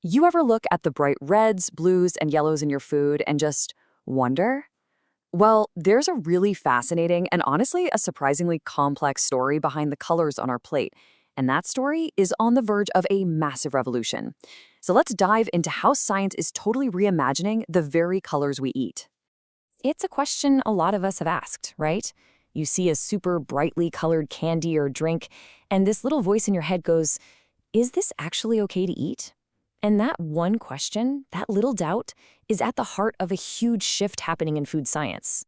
You ever look at the bright reds, blues, and yellows in your food and just wonder? Well, there's a really fascinating and honestly a surprisingly complex story behind the colors on our plate. And that story is on the verge of a massive revolution. So let's dive into how science is totally reimagining the very colors we eat. It's a question a lot of us have asked, right? You see a super brightly colored candy or drink, and this little voice in your head goes, is this actually okay to eat? And that one question, that little doubt, is at the heart of a huge shift happening in food science.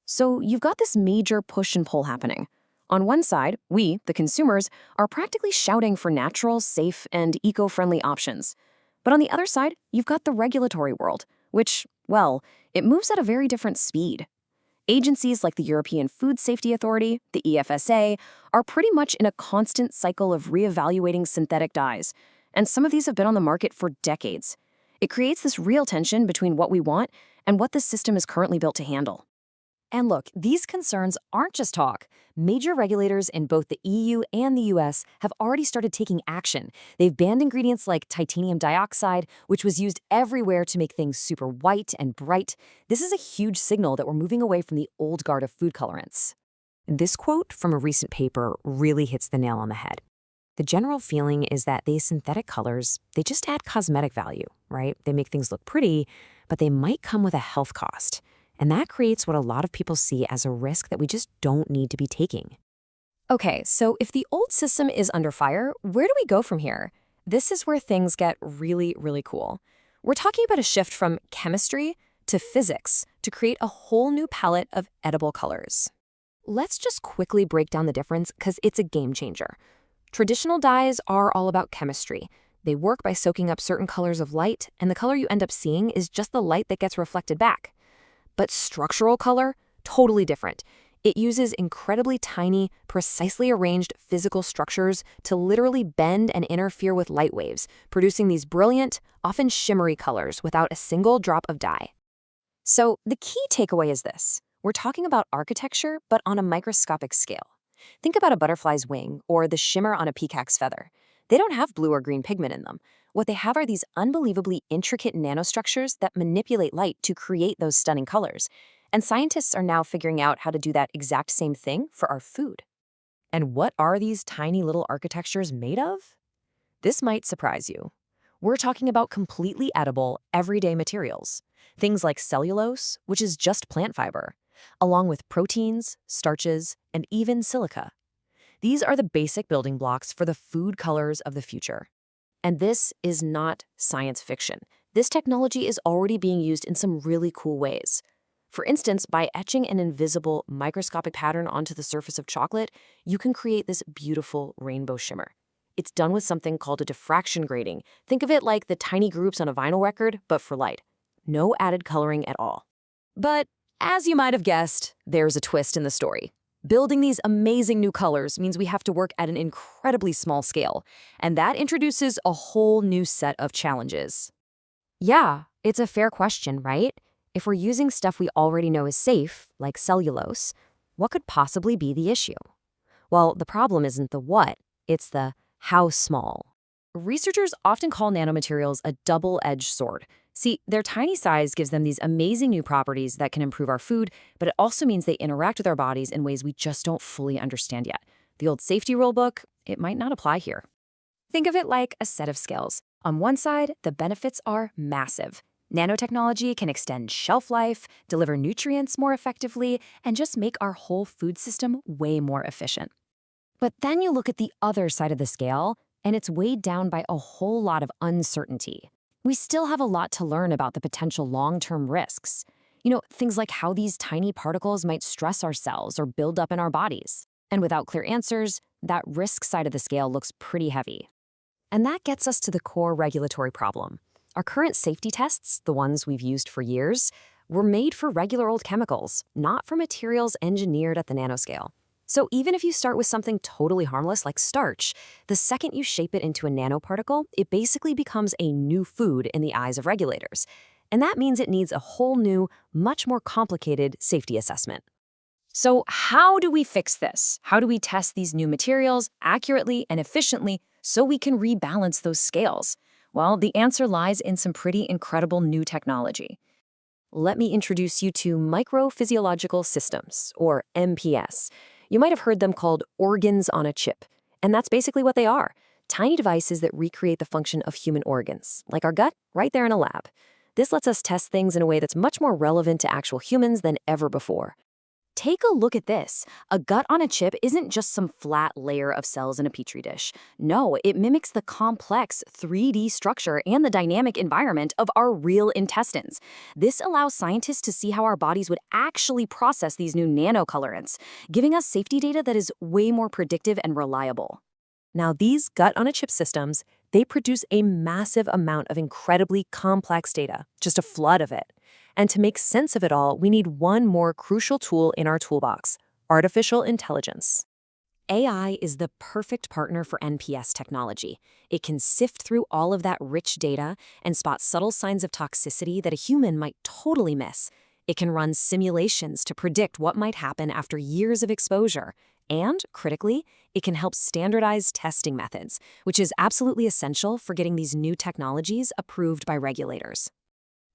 So you've got this major push and pull happening. On one side, we, the consumers, are practically shouting for natural, safe, and eco-friendly options. But on the other side, you've got the regulatory world, which, well, it moves at a very different speed. Agencies like the European Food Safety Authority, the EFSA, are pretty much in a constant cycle of reevaluating synthetic dyes, and some of these have been on the market for decades. It creates this real tension between what we want and what the system is currently built to handle. And look, these concerns aren't just talk. Major regulators in both the EU and the US have already started taking action. They've banned ingredients like titanium dioxide, which was used everywhere to make things super white and bright. This is a huge signal that we're moving away from the old guard of food colorants. This quote from a recent paper really hits the nail on the head. The general feeling is that these synthetic colors, they just add cosmetic value, right? They make things look pretty, but they might come with a health cost. And that creates what a lot of people see as a risk that we just don't need to be taking. Okay, so if the old system is under fire, where do we go from here? This is where things get really, really cool. We're talking about a shift from chemistry to physics to create a whole new palette of edible colors. Let's just quickly break down the difference because it's a game changer. Traditional dyes are all about chemistry. They work by soaking up certain colors of light, and the color you end up seeing is just the light that gets reflected back. But structural color, totally different. It uses incredibly tiny, precisely arranged physical structures to literally bend and interfere with light waves, producing these brilliant, often shimmery colors without a single drop of dye. So the key takeaway is this. We're talking about architecture, but on a microscopic scale. Think about a butterfly's wing or the shimmer on a peacock's feather. They don't have blue or green pigment in them. What they have are these unbelievably intricate nanostructures that manipulate light to create those stunning colors. And scientists are now figuring out how to do that exact same thing for our food. And what are these tiny little architectures made of? This might surprise you. We're talking about completely edible, everyday materials. Things like cellulose, which is just plant fiber, along with proteins, starches, and even silica. These are the basic building blocks for the food colors of the future. And this is not science fiction. This technology is already being used in some really cool ways. For instance, by etching an invisible microscopic pattern onto the surface of chocolate, you can create this beautiful rainbow shimmer. It's done with something called a diffraction grating. Think of it like the tiny groups on a vinyl record, but for light. No added coloring at all. But as you might have guessed, there's a twist in the story. Building these amazing new colors means we have to work at an incredibly small scale, and that introduces a whole new set of challenges. Yeah, it's a fair question, right? If we're using stuff we already know is safe, like cellulose, what could possibly be the issue? Well, the problem isn't the what, it's the how small. Researchers often call nanomaterials a double-edged sword. See, their tiny size gives them these amazing new properties that can improve our food, but it also means they interact with our bodies in ways we just don't fully understand yet. The old safety rule book, it might not apply here. Think of it like a set of scales. On one side, the benefits are massive. Nanotechnology can extend shelf life, deliver nutrients more effectively, and just make our whole food system way more efficient. But then you look at the other side of the scale, and it's weighed down by a whole lot of uncertainty. We still have a lot to learn about the potential long-term risks. Things like how these tiny particles might stress our cells or build up in our bodies. And without clear answers, that risk side of the scale looks pretty heavy. And that gets us to the core regulatory problem. Our current safety tests, the ones we've used for years, were made for regular old chemicals, not for materials engineered at the nanoscale. So even if you start with something totally harmless like starch, the second you shape it into a nanoparticle, it basically becomes a new food in the eyes of regulators. And that means it needs a whole new, much more complicated safety assessment. So how do we fix this? How do we test these new materials accurately and efficiently so we can rebalance those scales? Well, the answer lies in some pretty incredible new technology. Let me introduce you to microphysiological systems, or MPS. You might have heard them called organs on a chip. And that's basically what they are, tiny devices that recreate the function of human organs, like our gut, right there in a lab. This lets us test things in a way that's much more relevant to actual humans than ever before. Take a look at this. A gut on a chip isn't just some flat layer of cells in a petri dish. No, it mimics the complex 3D structure and the dynamic environment of our real intestines. This allows scientists to see how our bodies would actually process these new nanocolorants, giving us safety data that is way more predictive and reliable. Now, these gut-on-a-chip systems, they produce a massive amount of incredibly complex data, just a flood of it. And to make sense of it all, we need one more crucial tool in our toolbox: artificial intelligence. AI is the perfect partner for NPS technology. It can sift through all of that rich data and spot subtle signs of toxicity that a human might totally miss. It can run simulations to predict what might happen after years of exposure. And, critically, it can help standardize testing methods, which is absolutely essential for getting these new technologies approved by regulators.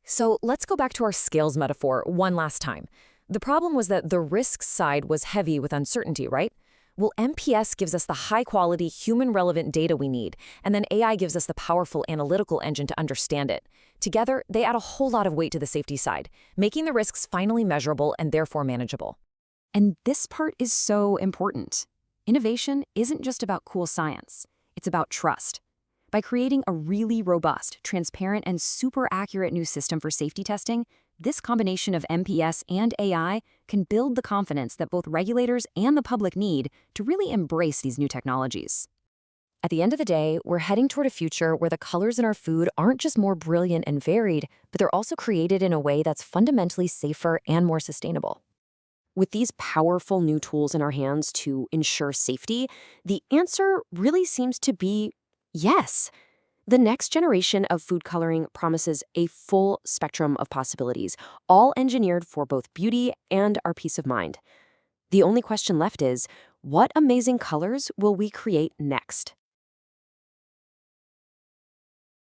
So let's go back to our scales metaphor one last time. The problem was that the risk side was heavy with uncertainty, right? Well, MPS gives us the high-quality, human-relevant data we need, and then AI gives us the powerful analytical engine to understand it. Together, they add a whole lot of weight to the safety side, making the risks finally measurable and therefore manageable. And this part is so important. Innovation isn't just about cool science. It's about trust. By creating a really robust, transparent, and super accurate new system for safety testing, this combination of MPS and AI can build the confidence that both regulators and the public need to really embrace these new technologies. At the end of the day, we're heading toward a future where the colors in our food aren't just more brilliant and varied, but they're also created in a way that's fundamentally safer and more sustainable. With these powerful new tools in our hands to ensure safety, the answer really seems to be yes. The next generation of food coloring promises a full spectrum of possibilities, all engineered for both beauty and our peace of mind. The only question left is, what amazing colors will we create next?